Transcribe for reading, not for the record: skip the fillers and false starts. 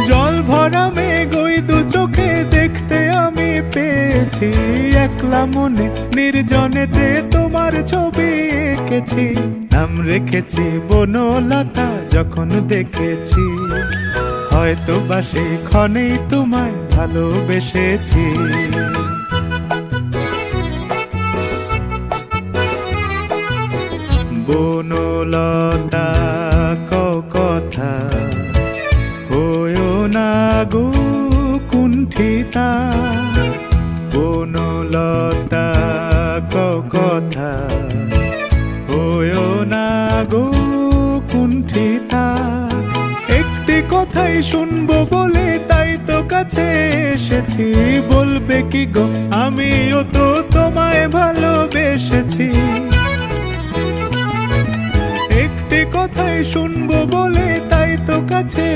জল ভরা মেঘ ওই দু চোখে দেখতে আমি পেয়েছি, একলা মনে নির্জনেতে তোমার ছবি এঁকেছি। নাম রেখেছি বনলতা যখন দেখেছি, হয়তো বা সেই ক্ষণেই তোমায় ভালোবেসেছি। বনলতা কথা হয়ো না গো কুণ্ঠিতা, বনলতা কথা হয়ো না গো কুণ্ঠিতা। একটি কথাই শুনবো বলে তাই তো কাছে এসেছি, বলবে কি গো আমিও তো তোমায় ভালোবেসেছি। একটি কথাই শুনবো বলে তাই তো কাছে